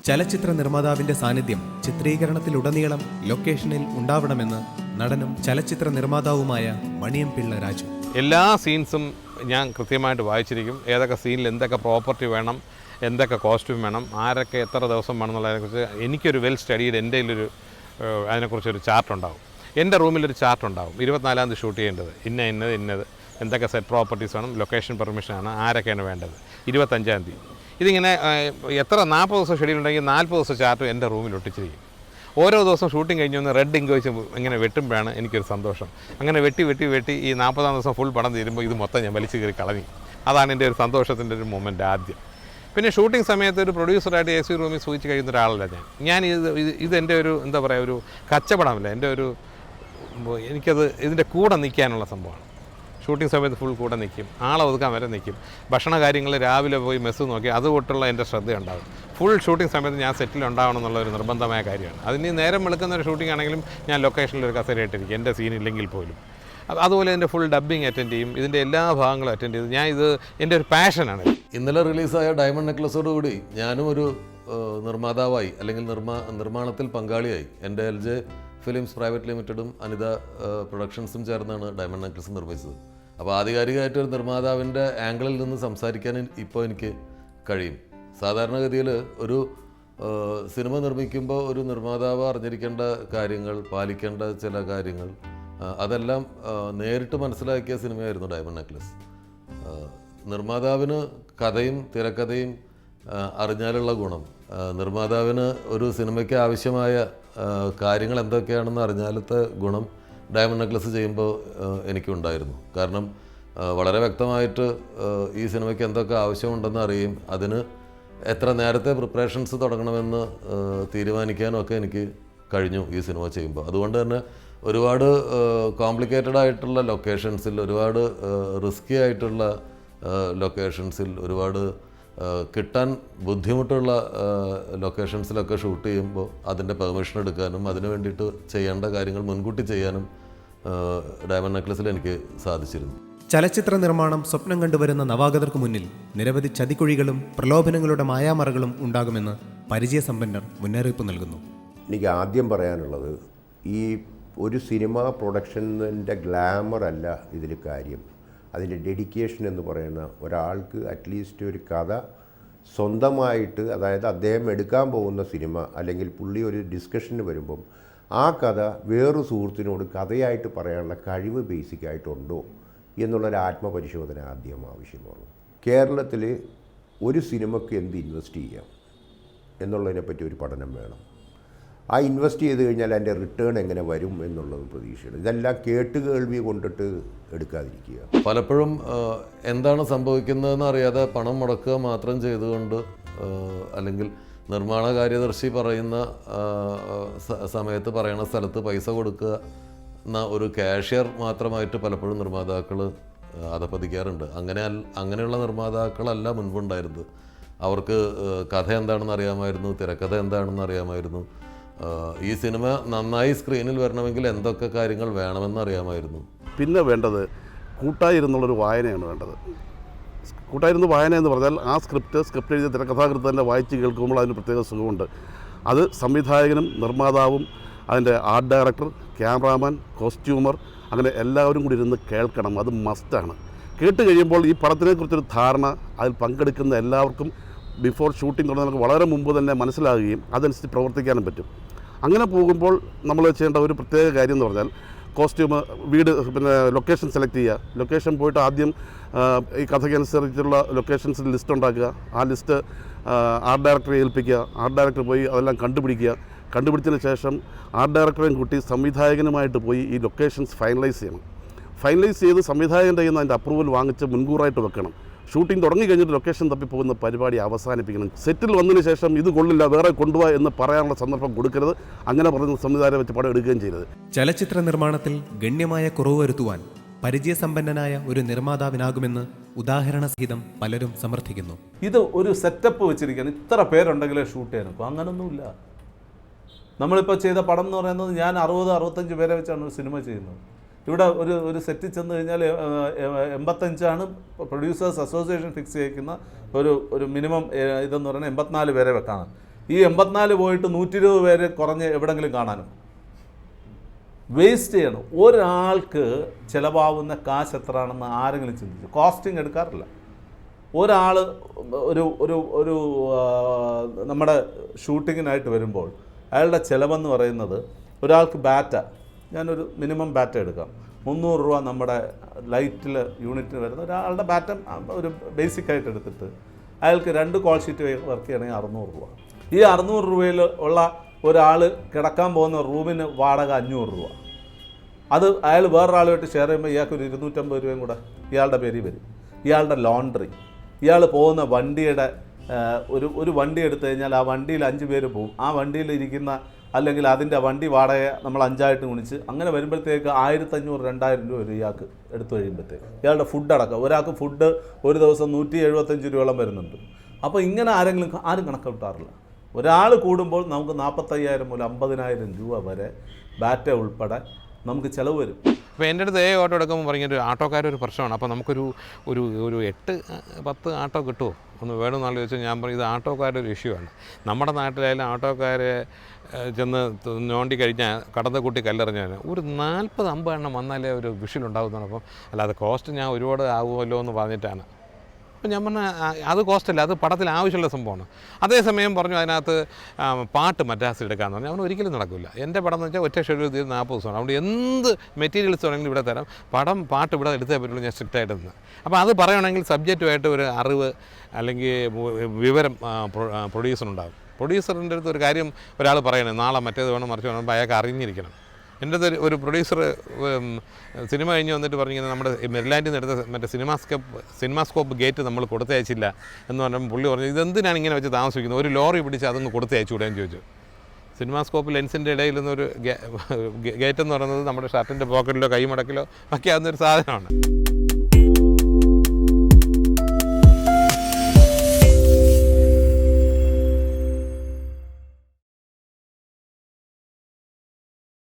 ചലച്ചിത്ര നിർമ്മാതാവിന്റെ സാന്നിധ്യം ചിത്രീകരണത്തിലുടനീളം ലൊക്കേഷനിൽ ഉണ്ടാവണമെന്ന് നടനും ചലച്ചിത്ര നിർമ്മാതാവുമായ മണിയം പിള്ള രാജു. എല്ലാ സീൻസും ഞാൻ കൃത്യമായിട്ട് വായിച്ചിരിക്കും. ഏതൊക്കെ സീനിൽ എന്തൊക്കെ പ്രോപ്പർട്ടി വേണം, എന്തൊക്കെ കോസ്റ്റ്യൂം വേണം, ആരൊക്കെ എത്ര ദിവസം വേണം എന്നുള്ളതിനെക്കുറിച്ച് എനിക്കൊരു വെൽ സ്റ്റഡീഡ് എൻ്റെ അതിനെക്കുറിച്ചൊരു ചാർട്ടുണ്ടാവും. എൻ്റെ റൂമിലൊരു ചാർട്ടുണ്ടാവും. 24-ാം തീയതി ഷൂട്ട് ചെയ്യേണ്ടത് ഇന്നത് എന്തൊക്കെ സെറ്റ് പ്രോപ്പർട്ടീസ് വേണം, ലൊക്കേഷൻ പെർമിഷനാണ്, ആരൊക്കെയാണ് വേണ്ടത്, 25-ാം തീയതി. ഇതിങ്ങനെ എത്ര 40 ദിവസം ഷെഡ്യൂൾ ഉണ്ടെങ്കിൽ 40 ദിവസം ചാർട്ട് എൻ്റെ റൂമിൽ ഒട്ടിച്ചിരിക്കും. ഓരോ ദിവസം ഷൂട്ടിംഗ് കഴിഞ്ഞ് ഒന്ന് റെഡ് ഇങ്ക് വെച്ച് ഇങ്ങനെ വെട്ടുമ്പോഴാണ് എനിക്കൊരു സന്തോഷം. അങ്ങനെ വെട്ടി ഈ 40-ാം ദിവസം ഫുൾ പടം തീരുമ്പോൾ ഇത് മൊത്തം ഞാൻ വലിച്ചു കയറി കളഞ്ഞു. അതാണ് എൻ്റെ ഒരു സന്തോഷത്തിൻ്റെ ഒരു മൊമെൻ്റ് ആദ്യം. പിന്നെ ഷൂട്ടിംഗ് സമയത്ത് ഒരു പ്രൊഡ്യൂസറായിട്ട് AC റൂമിൽ സൂചിച്ച് കഴിയുന്ന ഒരാളല്ല ഞാൻ. ഇതെൻ്റെ ഒരു എന്താ പറയുക, ഒരു കച്ചവടമല്ല, എൻ്റെ ഒരു എനിക്കത് ഇതിൻ്റെ കൂടെ നിൽക്കാനുള്ള സംഭവമാണ്. ഷൂട്ടിംഗ് സമയത്ത് ഫുൾ കൂടെ നിൽക്കും, ആളെ ഒതുക്കാൻ വരെ നിൽക്കും. ഭക്ഷണ കാര്യങ്ങൾ രാവിലെ പോയി മെസ്സ് നോക്കി അതുകൊണ്ടുള്ള എൻ്റെ ശ്രദ്ധയുണ്ടാകും. ഫുൾ ഷൂട്ടിംഗ് സമയത്ത് ഞാൻ സെറ്റിൽ ഉണ്ടാവണം എന്നുള്ള ഒരു നിർബന്ധമായ കാര്യമാണ്. അതിന് നേരം വെളുക്കുന്ന ഒരു ഷൂട്ടിംഗ് ആണെങ്കിലും ഞാൻ ലൊക്കേഷനിൽ ഒരു കസേരയായിട്ടിരിക്കും, എൻ്റെ സീനില്ലെങ്കിൽ പോലും. അതുപോലെ എൻ്റെ ഫുൾ ഡബ്ബിങ് അറ്റൻഡ് ചെയ്യും, ഇതിൻ്റെ എല്ലാ ഭാഗങ്ങളും അറ്റൻഡ് ചെയ്ത് ഇത് എൻ്റെ ഒരു പാഷനാണ്. ഇന്നലെ റിലീസായ ഡയമണ്ട് നെക്ലസോടുകൂടി ഞാനും ഒരു നിർമ്മാതാവായി, അല്ലെങ്കിൽ നിർമ്മാണത്തിൽ പങ്കാളിയായി. എൻ്റെ LJ ഫിലിംസ് പ്രൈവറ്റ് ലിമിറ്റഡും അനിത പ്രൊഡക്ഷൻസും ചേർന്നാണ് ഡയമണ്ട് നെക്ലസ് നിർമ്മിച്ചത്. അപ്പോൾ ആധികാരികമായിട്ട് ഒരു നിർമ്മാതാവിൻ്റെ ആംഗിളിൽ നിന്ന് സംസാരിക്കാൻ ഇപ്പോൾ എനിക്ക് കഴിയും. സാധാരണഗതിയിൽ ഒരു സിനിമ നിർമ്മിക്കുമ്പോൾ ഒരു നിർമ്മാതാവ് അറിഞ്ഞിരിക്കേണ്ട കാര്യങ്ങൾ, പാലിക്കേണ്ട ചില കാര്യങ്ങൾ, അതെല്ലാം നേരിട്ട് മനസ്സിലാക്കിയ സിനിമയായിരുന്നു ഡയമണ്ട് നെക്ലസ്. നിർമ്മാതാവിന് കഥയും തിരക്കഥയും അറിഞ്ഞാലുള്ള ഗുണം, നിർമ്മാതാവിന് ഒരു സിനിമയ്ക്ക് ആവശ്യമായ കാര്യങ്ങൾ എന്തൊക്കെയാണെന്ന് അറിഞ്ഞാലത്തെ ഗുണം ഡയമണ്ട് നെക്ലസ് ചെയ്യുമ്പോൾ എനിക്കുണ്ടായിരുന്നു. കാരണം വളരെ വ്യക്തമായിട്ട് ഈ സിനിമയ്ക്ക് എന്തൊക്കെ ആവശ്യമുണ്ടെന്ന് അറിയും, അതിന് എത്ര നേരത്തെ പ്രിപ്പറേഷൻസ് തുടങ്ങണമെന്ന് തീരുമാനിക്കാനൊക്കെ എനിക്ക് കഴിഞ്ഞു ഈ സിനിമ ചെയ്യുമ്പോൾ. അതുകൊണ്ട് തന്നെ ഒരുപാട് കോംപ്ലിക്കേറ്റഡ് ആയിട്ടുള്ള ലൊക്കേഷൻസിൽ, ഒരുപാട് റിസ്കി ആയിട്ടുള്ള ലൊക്കേഷൻസിൽ, ഒരുപാട് കിട്ടാൻ ബുദ്ധിമുട്ടുള്ള ലൊക്കേഷൻസിലൊക്കെ ഷൂട്ട് ചെയ്യുമ്പോൾ അതിൻ്റെ പെർമിഷൻ എടുക്കാനും അതിന് വേണ്ടിയിട്ട് ചെയ്യേണ്ട കാര്യങ്ങൾ മുൻകൂട്ടി ചെയ്യാനും ഡയമണ്ട് നെക്ലസിൽ എനിക്ക് സാധിച്ചിരുന്നു. ചലച്ചിത്ര നിർമ്മാണം സ്വപ്നം കണ്ടുവരുന്ന നവാഗതർക്ക് മുന്നിൽ നിരവധി ചതിക്കുഴികളും പ്രലോഭനങ്ങളുടെ മായാമറകളും ഉണ്ടാകുമെന്ന് പരിചയസമ്പന്നർ മുന്നറിയിപ്പ് നൽകുന്നു. എനിക്ക് ആദ്യം പറയാനുള്ളത്, ഈ ഒരു സിനിമ പ്രൊഡക്ഷൻ്റെ ഗ്ലാമർ അല്ല ഇതിൽ കാര്യം. അതിൻ്റെ ഡെഡിക്കേഷൻ എന്ന് പറയുന്ന ഒരാൾക്ക് അറ്റ്ലീസ്റ്റ് ഒരു കഥ സ്വന്തമായിട്ട്, അതായത് അദ്ദേഹം എടുക്കാൻ പോകുന്ന സിനിമ അല്ലെങ്കിൽ പുള്ളി ഒരു ഡിസ്കഷന് വരുമ്പം ആ കഥ വേറൊരു സുഹൃത്തിനോട് കഥയായിട്ട് പറയാനുള്ള കഴിവ് ബേസിക്കായിട്ടുണ്ടോ എന്നുള്ളൊരു ആത്മപരിശോധന ആദ്യം ആവശ്യമാണ്. കേരളത്തിൽ ഒരു സിനിമയ്ക്ക് എന്ത് ഇൻവെസ്റ്റ് ചെയ്യാം എന്നുള്ളതിനെപ്പറ്റി ഒരു പഠനം വേണം. ആ ഇൻവെസ്റ്റ് ചെയ്ത് കഴിഞ്ഞാൽ അതിൻ്റെ റിട്ടേൺ എങ്ങനെ വരും എന്നുള്ളത് പ്രതീക്ഷയാണ്. ഇതെല്ലാം കേട്ടുകേൾവി കൊണ്ടിട്ട് എടുക്കാതിരിക്കുക. പലപ്പോഴും എന്താണ് സംഭവിക്കുന്നതെന്ന് അറിയാതെ പണം മുടക്കുക മാത്രം ചെയ്തുകൊണ്ട്, അല്ലെങ്കിൽ നിർമ്മാണ കാര്യദർശി പറയുന്ന സമയത്ത് പറയുന്ന സ്ഥലത്ത് പൈസ കൊടുക്കുക എന്ന ഒരു കാഷ്യർ മാത്രമായിട്ട് പലപ്പോഴും നിർമ്മാതാക്കൾ അധപ്പതിക്കാറുണ്ട്. അങ്ങനെയുള്ള നിർമ്മാതാക്കളല്ല മുൻപുണ്ടായിരുന്നത്. അവർക്ക് കഥ എന്താണെന്ന് അറിയാമായിരുന്നു, തിരക്കഥ എന്താണെന്ന് അറിയാമായിരുന്നു, ഈ സിനിമ നന്നായി സ്ക്രീനിൽ വരണമെങ്കിൽ എന്തൊക്കെ കാര്യങ്ങൾ വേണമെന്ന് അറിയാമായിരുന്നു. പിന്നെ വേണ്ടത് കൂട്ടായിരുന്നുള്ളൊരു വായനയാണ് വേണ്ടത്. കൂട്ടായിരുന്ന വായന എന്ന് പറഞ്ഞാൽ ആ സ്ക്രിപ്റ്റ് എഴുതിയ തിരക്കഥാകൃത്ത് തന്നെ വായിച്ച് കേൾക്കുമ്പോൾ അതിന് പ്രത്യേക സുഖമുണ്ട്. അത് സംവിധായകനും നിർമ്മാതാവും അതിൻ്റെ ആർട്ട് ഡയറക്ടർ, ക്യാമറാമാൻ, കോസ്റ്റ്യൂമർ, അങ്ങനെ എല്ലാവരും കൂടി ഇരുന്ന് കേൾക്കണം. അത് മസ്റ്റാണ്. കേട്ട് കഴിയുമ്പോൾ ഈ പടത്തിനെക്കുറിച്ചൊരു ധാരണ അതിൽ പങ്കെടുക്കുന്ന എല്ലാവർക്കും ബിഫോർ ഷൂട്ടിംഗ് തുടങ്ങുന്ന വളരെ മുമ്പ് തന്നെ മനസ്സിലാകുകയും അതനുസരിച്ച് പ്രവർത്തിക്കാനും പറ്റും. അങ്ങനെ പോകുമ്പോൾ നമ്മൾ ചെയ്യേണ്ട ഒരു പ്രത്യേക കാര്യം എന്ന് പറഞ്ഞാൽ കോസ്റ്റ്യൂം, വീട്, പിന്നെ ലൊക്കേഷൻ സെലക്ട് ചെയ്യുക. ലൊക്കേഷൻ പോയിട്ട് ആദ്യം ഈ കഥയ്ക്കനുസരിച്ചുള്ള ലൊക്കേഷൻസിൽ ലിസ്റ്റ് ഉണ്ടാക്കുക. ആ ലിസ്റ്റ് ആർട്ട് ഡയറക്ടറെ ഏൽപ്പിക്കുക. ആർട്ട് ഡയറക്ടർ പോയി അതെല്ലാം കണ്ടുപിടിച്ചതിന് ശേഷം ആർട്ട് ഡയറക്ടറെയും കൂട്ടി സംവിധായകനുമായിട്ട് പോയി ഈ ലൊക്കേഷൻസ് ഫൈനലൈസ് ചെയ്യണം. ഫൈനലൈസ് ചെയ്ത് സംവിധായകൻ്റെ കയ്യിൽ നിന്ന് അതിൻ്റെ അപ്രൂവൽ വാങ്ങിച്ച് മുൻകൂറായിട്ട് വെക്കണം. ഷൂട്ടിംഗ് തുടങ്ങി കഴിഞ്ഞിട്ട് ലൊക്കേഷൻ തപ്പിപ്പോകുന്ന പരിപാടി അവസാനിപ്പിക്കണം. സെറ്റിൽ വന്നതിന് ശേഷം ഇത് കൊള്ളില്ല, വേറെ കൊണ്ടുപോകുക എന്ന് പറയാനുള്ള സന്ദർഭം കൊടുക്കരുത്. അങ്ങനെ പറയുന്ന സംവിധാനം വെച്ച് പടം എടുക്കുകയും ചെയ്തത്. ചലച്ചിത്ര നിർമ്മാണത്തിൽ ഗണ്യമായ കുറവ് വരുത്തുവാൻ പരിചയസമ്പന്നനായ ഒരു നിർമ്മാതാവിനാകുമെന്ന് ഉദാഹരണ സഹിതം പലരും സമർത്ഥിക്കുന്നു. ഇത് ഒരു സെറ്റപ്പ് വെച്ചിരിക്കുകയാണ്, ഇത്ര പേരുണ്ടെങ്കിലേ ഷൂട്ട് ചെയ്യാനൊക്കെ. അങ്ങനൊന്നുമില്ല. നമ്മളിപ്പോൾ ചെയ്ത പടം എന്ന് പറയുന്നത് ഞാൻ 60-65 പേരെ വെച്ചാണ് ഒരു സിനിമ ചെയ്യുന്നത്. ഇവിടെ ഒരു സെറ്റിൽ ചെന്ന് കഴിഞ്ഞാൽ 85 പ്രൊഡ്യൂസേഴ്സ് അസോസിയേഷൻ ഫിക്സ് ചെയ്യിക്കുന്ന ഒരു മിനിമം ഇതെന്ന് പറയുന്നത് 84 പേരെ വെക്കാണ്. ഈ 84 പോയിട്ട് 120 പേര് കുറഞ്ഞ് എവിടെങ്കിലും കാണാനും വേസ്റ്റ് ചെയ്യണം. ഒരാൾക്ക് ചിലവാകുന്ന കാശ് എത്രയാണെന്ന് ആരെങ്കിലും ചിന്തിച്ചു? കോസ്റ്റിംഗ് എടുക്കാറില്ല. ഒരാൾ ഒരു ഒരു ഒരു നമ്മുടെ ഷൂട്ടിങ്ങിനായിട്ട് വരുമ്പോൾ അയാളുടെ ചിലവെന്ന് പറയുന്നത്, ഒരാൾക്ക് ബാറ്റ, ഞാനൊരു മിനിമം ബാറ്റ എടുക്കാം, 300 രൂപ നമ്മുടെ ലൈറ്റിൽ യൂണിറ്റിന് വരുന്ന ഒരാളുടെ ബാറ്റ ഒരു ബേസിക്കായിട്ട് എടുത്തിട്ട് അയാൾക്ക് 2 കോൾ ഷീറ്റ് വർക്ക് ചെയ്യണമെങ്കിൽ 600 രൂപ. ഈ 600 രൂപയിൽ ഉള്ള ഒരാൾ കിടക്കാൻ പോകുന്ന റൂമിന് വാടക 500 രൂപ. അത് അയാൾ വേറൊരാളുമായിട്ട് ഷെയർ ചെയ്യുമ്പോൾ ഇയാൾക്ക് ഒരു 250 രൂപയും കൂടെ ഇയാളുടെ പേരിൽ വരും. ഇയാളുടെ ലോണ്ടറി, ഇയാൾ പോകുന്ന വണ്ടിയുടെ ഒരു വണ്ടി എടുത്തു കഴിഞ്ഞാൽ ആ വണ്ടിയിൽ 5 പേര് പോകും. ആ വണ്ടിയിൽ ഇരിക്കുന്ന അല്ലെങ്കിൽ അതിൻ്റെ വണ്ടി വാടക നമ്മൾ 5 ഗുണിച്ച് അങ്ങനെ വരുമ്പോഴത്തേക്ക് 1500-2000 രൂപ വരും ഇയാൾക്ക് എടുത്തു കഴിയുമ്പോഴത്തേക്ക്. ഇയാളുടെ ഫുഡ് അടക്കം, ഒരാൾക്ക് ഫുഡ് ഒരു ദിവസം 175 രൂപയോളം വരുന്നുണ്ട്. അപ്പോൾ ഇങ്ങനെ ആരും കണക്കൂട്ടാറില്ല. ഒരാൾ കൂടുമ്പോൾ നമുക്ക് 45,000 മുതൽ 50,000 രൂപ വരെ ബാറ്റ ഉൾപ്പെടെ നമുക്ക് ചിലവ് വരും. അപ്പോൾ എൻ്റെ അടുത്ത് ഓട്ടോ എടുക്കുമ്പോൾ പറഞ്ഞൊരു ആട്ടോക്കാരൊരു പ്രശ്നമാണ്. അപ്പോൾ നമുക്കൊരു ഒരു ഒരു 8-10 ആട്ടോ കിട്ടുമോ ഒന്ന് വേണമെന്നാണ് ചോദിച്ചാൽ ഞാൻ പറയും ഇത് ആട്ടോക്കാരുടെ ഒരു ഇഷ്യൂ ആണ്. നമ്മുടെ നാട്ടിലായാലും ആട്ടോക്കാരെ ചെന്ന് നോണ്ടി കഴിഞ്ഞാൽ കടന്ന കൂട്ടി കല്ലെറിഞ്ഞാൽ ഒരു 40-50 എണ്ണം വന്നാലേ ഒരു വിഷയിലുണ്ടാകുന്നതാണ്. അപ്പം അല്ലാതെ കോസ്റ്റ് ഞാൻ ഒരുപാട് ആകുമല്ലോ എന്ന് പറഞ്ഞിട്ടാണ്. അപ്പം ഞാൻ പറഞ്ഞാൽ അത് കോസ്റ്റല്ല, അത് പടത്തിൽ ആവശ്യമുള്ള സംഭവമാണ്. അതേസമയം പറഞ്ഞു അതിനകത്ത് പാട്ട് മദ്രാസിൽ എടുക്കാമെന്ന് പറഞ്ഞാൽ അവൻ ഒരിക്കലും നടക്കില്ല. എൻ്റെ പടം എന്ന് വെച്ചാൽ ഒറ്റ ഷെഡ്യൂൾ തീർന്ന് 40 ദിവസമാണ്. അതുകൊണ്ട് എന്ത് മെറ്റീരിയൽസ് വേണമെങ്കിലും ഇവിടെ തരാം, പാട്ട് ഇവിടെ എടുത്തേ പറ്റുള്ളൂ ഞാൻ സ്ട്രിക്റ്റായിട്ട് നിന്ന്. അപ്പോൾ അത് പറയണമെങ്കിൽ സബ്ജക്റ്റുമായിട്ട് ഒരു അറിവ് അല്ലെങ്കിൽ വിവരം പ്രൊഡ്യൂസറുണ്ടാകും. പ്രൊഡ്യൂസറിൻ്റെ അടുത്ത് ഒരു കാര്യം ഒരാൾ പറയണേ, നാളെ മറ്റേത് വേണം മറിച്ച് വേണം, അപ്പോൾ അയാൾക്ക് അറിഞ്ഞിരിക്കണം. എൻ്റെ ഒരു പ്രൊഡ്യൂസർ സിനിമ കഴിഞ്ഞ് വന്നിട്ട് പറഞ്ഞിങ്ങനെ നമ്മുടെ മെരിലാൻഡിൽ നിന്ന് എടുത്ത മറ്റേ സിനിമാസ്കോപ്പ് ഗേറ്റ് നമ്മൾ കൊടുത്തയച്ചില്ല എന്ന് പറഞ്ഞപ്പോൾ പുള്ളി പറഞ്ഞു ഇതെന്തിനാണ് ഇങ്ങനെ വെച്ച് താമസിക്കുന്നത്, ഒരു ലോറി പിടിച്ച് അതൊന്ന് കൊടുത്തയച്ചുകൂടെ എന്ന് ചോദിച്ചു. സിനിമാസ്കോപ്പ് ലെൻസിൻ്റെ ഇടയിൽ നിന്നൊരു ഗേറ്റ് എന്ന് പറയുന്നത് നമ്മുടെ ഷർട്ടിൻ്റെ പോക്കറ്റിലോ കൈമടക്കിലോ ഒക്കെ ആവുന്നൊരു സാധനമാണ്.